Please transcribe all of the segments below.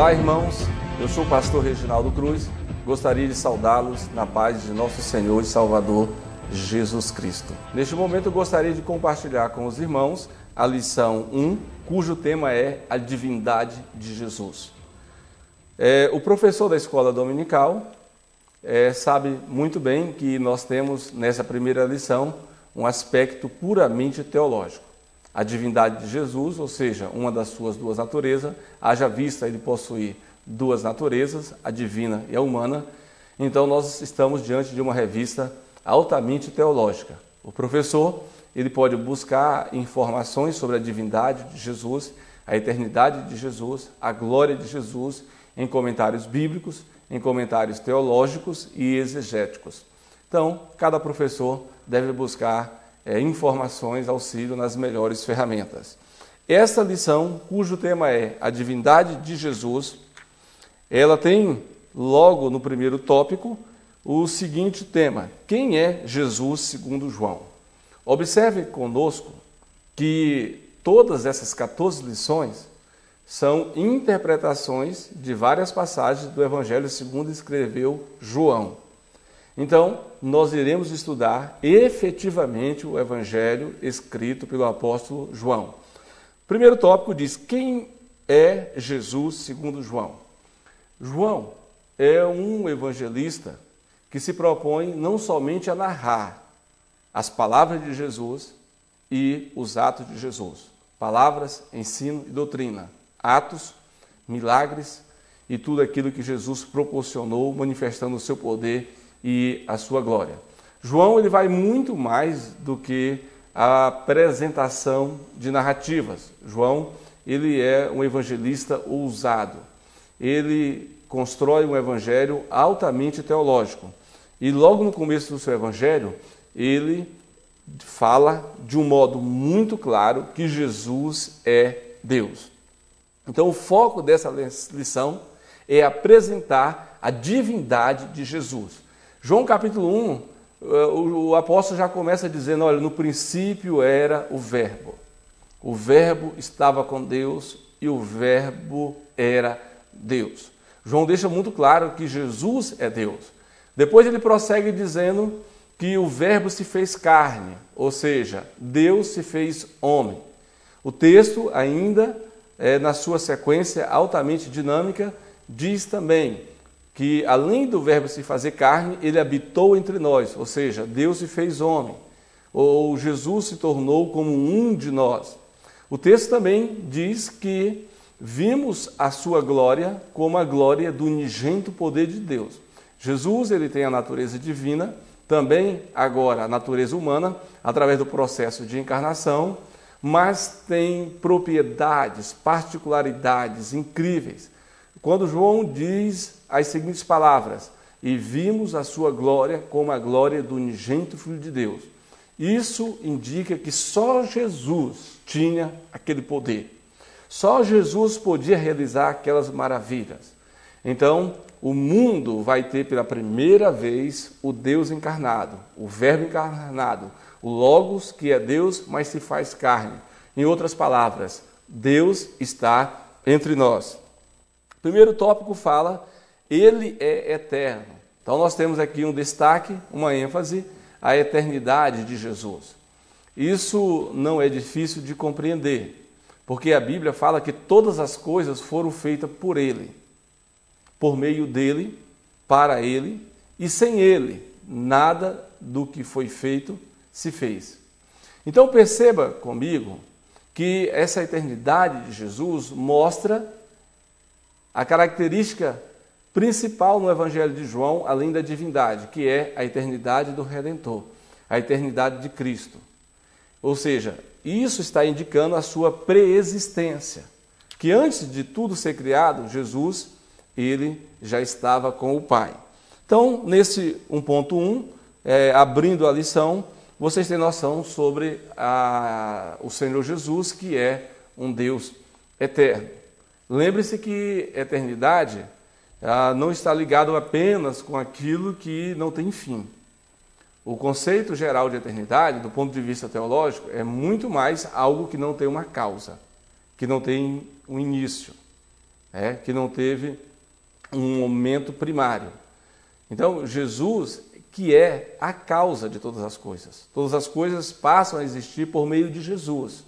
Olá, irmãos, eu sou o pastor Reginaldo Cruz, gostaria de saudá-los na paz de nosso Senhor e Salvador Jesus Cristo. Neste momento eu gostaria de compartilhar com os irmãos a lição 1, cujo tema é a divindade de Jesus. O professor da escola dominical sabe muito bem que nós temos nessa primeira lição um aspecto puramente teológico. A divindade de Jesus, ou seja, uma das suas duas naturezas, haja vista ele possuir duas naturezas, a divina e a humana, então nós estamos diante de uma revista altamente teológica. O professor ele pode buscar informações sobre a divindade de Jesus, a eternidade de Jesus, a glória de Jesus, em comentários bíblicos, em comentários teológicos e exegéticos. Então, cada professor deve buscar informações, auxílio nas melhores ferramentas. Esta lição, cujo tema é a divindade de Jesus, ela tem logo no primeiro tópico o seguinte tema: quem é Jesus segundo João? Observe conosco que todas essas 14 lições são interpretações de várias passagens do Evangelho segundo escreveu João. Então, nós iremos estudar efetivamente o Evangelho escrito pelo apóstolo João. O primeiro tópico diz: quem é Jesus segundo João? João é um evangelista que se propõe não somente a narrar as palavras de Jesus e os atos de Jesus. Palavras, ensino e doutrina. Atos, milagres e tudo aquilo que Jesus proporcionou, manifestando o seu poder e a sua glória. João ele vai muito mais do que a apresentação de narrativas. João ele é um evangelista ousado. Ele constrói um evangelho altamente teológico. E logo no começo do seu evangelho, ele fala de um modo muito claro que Jesus é Deus. Então o foco dessa lição é apresentar a divindade de Jesus. João capítulo 1, o apóstolo já começa dizendo, olha, no princípio era o verbo estava com Deus e o verbo era Deus. João deixa muito claro que Jesus é Deus. Depois ele prossegue dizendo que o verbo se fez carne, ou seja, Deus se fez homem. O texto ainda, na sua sequência altamente dinâmica, diz também que além do verbo se fazer carne, ele habitou entre nós, ou seja, Deus se fez homem, ou Jesus se tornou como um de nós. O texto também diz que vimos a sua glória como a glória do unigênito poder de Deus. Jesus ele tem a natureza divina, também agora a natureza humana, através do processo de encarnação, mas tem propriedades, particularidades incríveis. Quando João diz as seguintes palavras: e vimos a sua glória como a glória do unigênito Filho de Deus. Isso indica que só Jesus tinha aquele poder. Só Jesus podia realizar aquelas maravilhas. Então, o mundo vai ter pela primeira vez o Deus encarnado, o Verbo encarnado, o Logos, que é Deus, mas se faz carne. Em outras palavras, Deus está entre nós. O primeiro tópico fala, ele é eterno. Então nós temos aqui um destaque, uma ênfase, a eternidade de Jesus. Isso não é difícil de compreender, porque a Bíblia fala que todas as coisas foram feitas por ele, por meio dele, para ele, e sem ele, nada do que foi feito se fez. Então perceba comigo que essa eternidade de Jesus mostra a característica principal no Evangelho de João, além da divindade, que é a eternidade do Redentor, a eternidade de Cristo. Ou seja, isso está indicando a sua preexistência, que antes de tudo ser criado, Jesus, ele já estava com o Pai. Então, nesse 1.1, abrindo a lição, vocês têm noção sobre o Senhor Jesus, que é um Deus eterno. Lembre-se que eternidade não está ligado apenas com aquilo que não tem fim. O conceito geral de eternidade, do ponto de vista teológico, é muito mais algo que não tem uma causa, que não tem um início. que não teve um momento primário. Então, Jesus, que é a causa de todas as coisas passam a existir por meio de Jesus.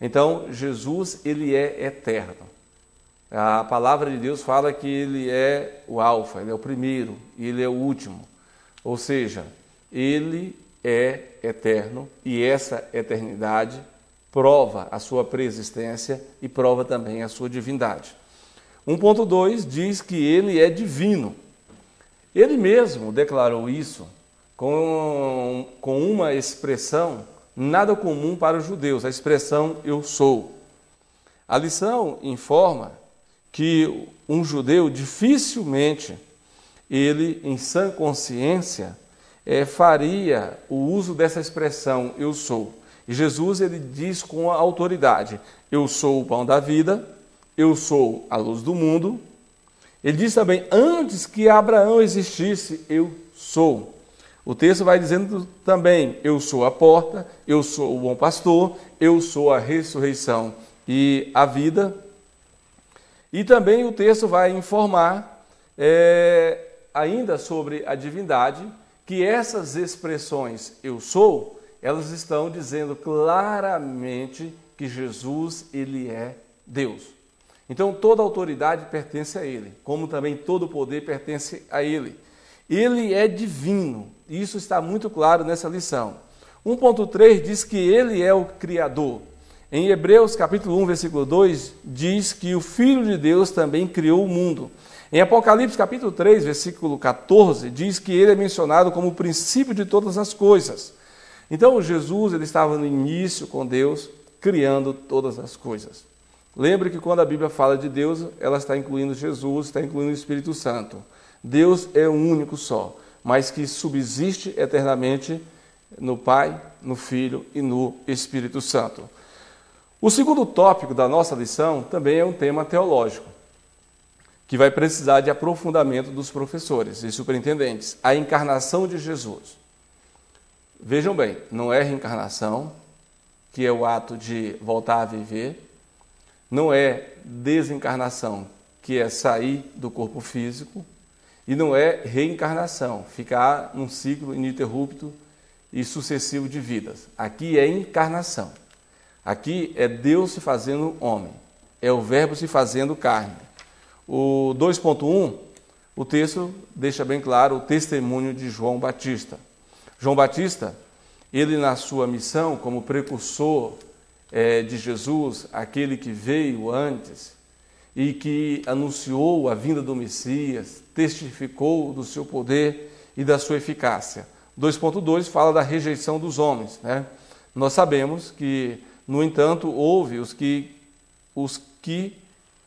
Então, Jesus, ele é eterno. A palavra de Deus fala que ele é o alfa, ele é o primeiro e ele é o último. Ou seja, ele é eterno e essa eternidade prova a sua preexistência e prova também a sua divindade. 1.2 diz que ele é divino. Ele mesmo declarou isso com uma expressão nada comum para os judeus, a expressão eu sou. A lição informa que um judeu dificilmente, ele em sã consciência, faria o uso dessa expressão eu sou. E Jesus ele diz com a autoridade, eu sou o pão da vida, eu sou a luz do mundo. Ele diz também, antes que Abraão existisse, eu sou. O texto vai dizendo também, eu sou a porta, eu sou o bom pastor, eu sou a ressurreição e a vida. E também o texto vai informar ainda sobre a divindade, que essas expressões eu sou, elas estão dizendo claramente que Jesus ele é Deus. Então toda autoridade pertence a ele, como também todo poder pertence a ele. Ele é divino, e isso está muito claro nessa lição. 1.3 diz que ele é o Criador. Em Hebreus capítulo 1, versículo 2, diz que o Filho de Deus também criou o mundo. Em Apocalipse capítulo 3, versículo 14, diz que ele é mencionado como o princípio de todas as coisas. Então Jesus ele estava no início com Deus, criando todas as coisas. Lembre que quando a Bíblia fala de Deus, ela está incluindo Jesus, está incluindo o Espírito Santo. Deus é um único só, mas que subsiste eternamente no Pai, no Filho e no Espírito Santo. O segundo tópico da nossa lição também é um tema teológico, que vai precisar de aprofundamento dos professores e superintendentes. A encarnação de Jesus. Vejam bem, não é reencarnação, que é o ato de voltar a viver, não é desencarnação, que é sair do corpo físico, e não é reencarnação, ficar num ciclo ininterrupto e sucessivo de vidas. Aqui é encarnação. Aqui é Deus se fazendo homem, é o verbo se fazendo carne. O 2.1, o texto deixa bem claro o testemunho de João Batista. João Batista, ele na sua missão como precursor de Jesus, aquele que veio antes e que anunciou a vinda do Messias, testificou do seu poder e da sua eficácia. 2.2 fala da rejeição dos homens. Nós sabemos que, no entanto, houve os que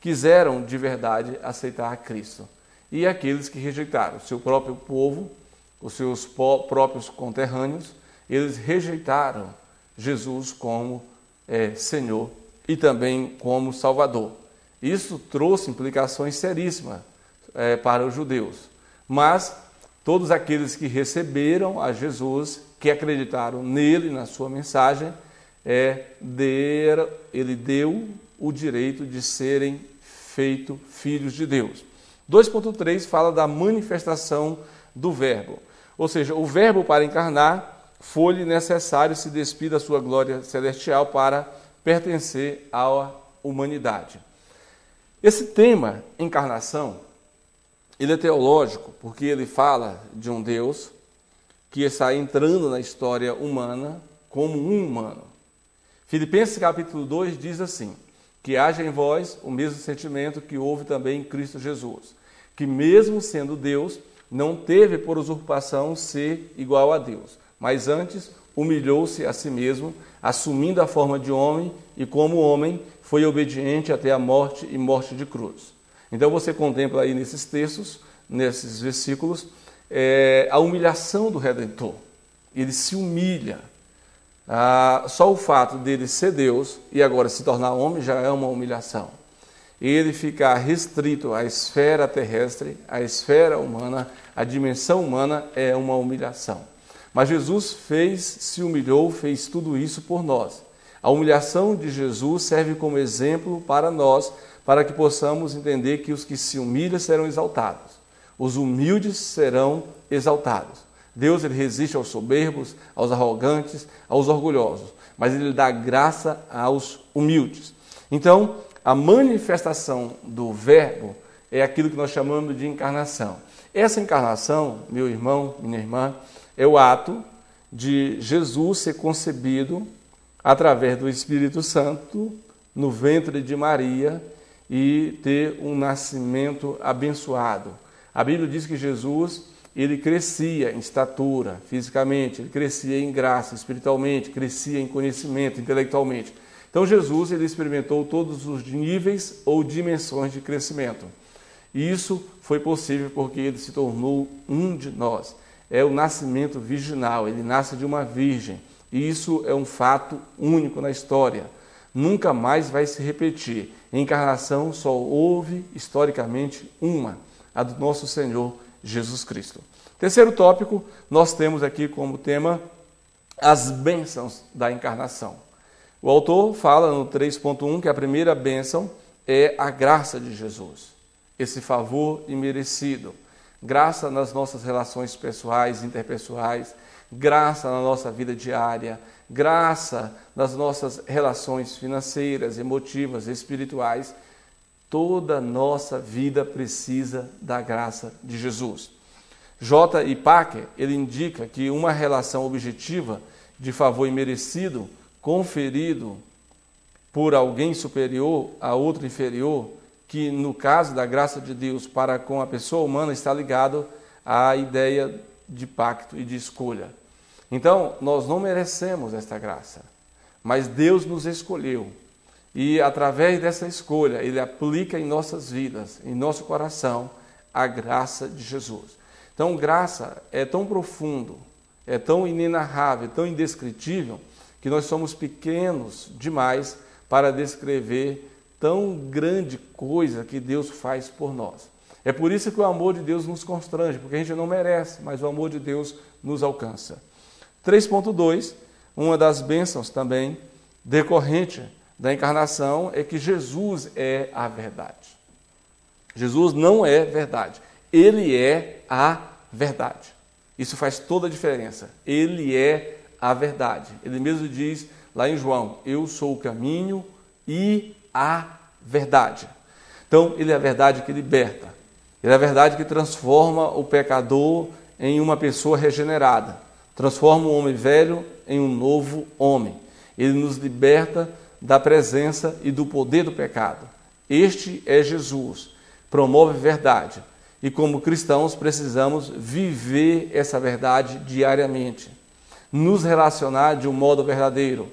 quiseram de verdade aceitar a Cristo e aqueles que rejeitaram. O seu próprio povo, os seus próprios conterrâneos, eles rejeitaram Jesus como Senhor e também como Salvador. Isso trouxe implicações seríssimas para os judeus. Mas todos aqueles que receberam a Jesus, que acreditaram nele, na sua mensagem, ele deu o direito de serem feitos filhos de Deus. 2.3 fala da manifestação do Verbo. Ou seja, o Verbo para encarnar foi-lhe necessário se despir da sua glória celestial para pertencer à humanidade. Esse tema, encarnação, ele é teológico, porque ele fala de um Deus que está entrando na história humana como um humano. Filipenses capítulo 2 diz assim, que haja em vós o mesmo sentimento que houve também em Cristo Jesus, que mesmo sendo Deus, não teve por usurpação ser igual a Deus, mas antes humilhou-se a si mesmo, assumindo a forma de homem, e como homem foi obediente até a morte e morte de cruz. Então você contempla aí nesses textos, nesses versículos, a humilhação do Redentor. Ele se humilha. Só o fato dele ser Deus e agora se tornar homem já é uma humilhação. Ele ficar restrito à esfera terrestre, à esfera humana, à dimensão humana é uma humilhação. Mas Jesus se humilhou, fez tudo isso por nós. A humilhação de Jesus serve como exemplo para nós, para que possamos entender que os que se humilham serão exaltados, os humildes serão exaltados. Deus, ele resiste aos soberbos, aos arrogantes, aos orgulhosos, mas ele dá graça aos humildes. Então, a manifestação do verbo é aquilo que nós chamamos de encarnação. Essa encarnação, meu irmão, minha irmã, é o ato de Jesus ser concebido através do Espírito Santo no ventre de Maria e ter um nascimento abençoado. A Bíblia diz que Jesus, ele crescia em estatura, fisicamente, ele crescia em graça, espiritualmente, crescia em conhecimento, intelectualmente. Então Jesus, ele experimentou todos os níveis ou dimensões de crescimento. E isso foi possível porque ele se tornou um de nós. É o nascimento virginal, ele nasce de uma virgem. E isso é um fato único na história. Nunca mais vai se repetir. Encarnação só houve, historicamente, uma, a do nosso Senhor Jesus Cristo. Terceiro tópico, nós temos aqui como tema as bênçãos da encarnação. O autor fala no 3.1 que a primeira bênção é a graça de Jesus. Esse favor imerecido, graça nas nossas relações pessoais, interpessoais, graça na nossa vida diária, graça nas nossas relações financeiras, emotivas, espirituais. Toda nossa vida precisa da graça de Jesus. J. I. Packer, ele indica que uma relação objetiva de favor imerecido conferido por alguém superior a outro inferior, que no caso da graça de Deus para com a pessoa humana está ligado à ideia de pacto e de escolha. Então, nós não merecemos esta graça, mas Deus nos escolheu e através dessa escolha Ele aplica em nossas vidas, em nosso coração, a graça de Jesus. Então, graça é tão profundo, é tão inenarrável, tão indescritível, que nós somos pequenos demais para descrever tão grande coisa que Deus faz por nós. É por isso que o amor de Deus nos constrange, porque a gente não merece, mas o amor de Deus nos alcança. 3.2, uma das bênçãos também decorrente da encarnação é que Jesus é a verdade. Jesus não é verdade, Ele é a verdade. Isso faz toda a diferença. Ele é a verdade. Ele mesmo diz lá em João, eu sou o caminho e a verdade. Então, Ele é a verdade que liberta. Ele é a verdade que transforma o pecador em uma pessoa regenerada. Transforma o homem velho em um novo homem. Ele nos liberta da presença e do poder do pecado. Este é Jesus. Promove verdade. E como cristãos precisamos viver essa verdade diariamente. Nos relacionar de um modo verdadeiro.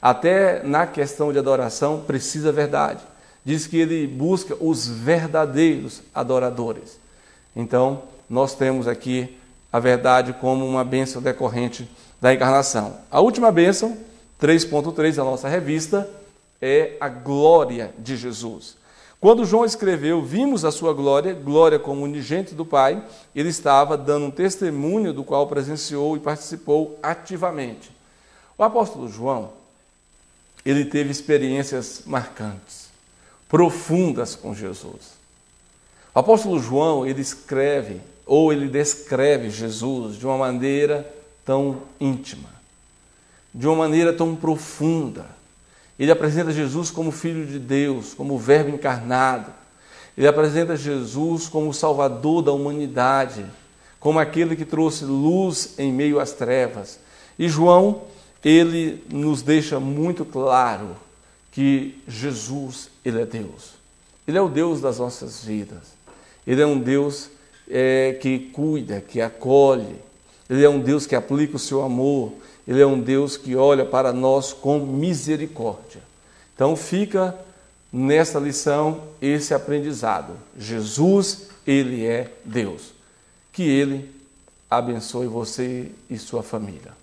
Até na questão de adoração precisa verdade. Diz que ele busca os verdadeiros adoradores. Então, nós temos aqui a verdade como uma bênção decorrente da encarnação. A última bênção, 3.3 da nossa revista, é a glória de Jesus. Quando João escreveu, vimos a sua glória, glória como unigênito do Pai, ele estava dando um testemunho do qual presenciou e participou ativamente. O apóstolo João, ele teve experiências marcantes, profundas com Jesus. O apóstolo João, ele escreve, ou ele descreve Jesus de uma maneira tão íntima, de uma maneira tão profunda. Ele apresenta Jesus como Filho de Deus, como o Verbo encarnado. Ele apresenta Jesus como o Salvador da humanidade, como aquele que trouxe luz em meio às trevas. E João, ele nos deixa muito claro que Jesus, ele é Deus. Ele é o Deus das nossas vidas. Ele é um Deus que cuida, que acolhe. Ele é um Deus que aplica o seu amor. Ele é um Deus que olha para nós com misericórdia. Então fica nessa lição esse aprendizado. Jesus, ele é Deus. Que ele abençoe você e sua família.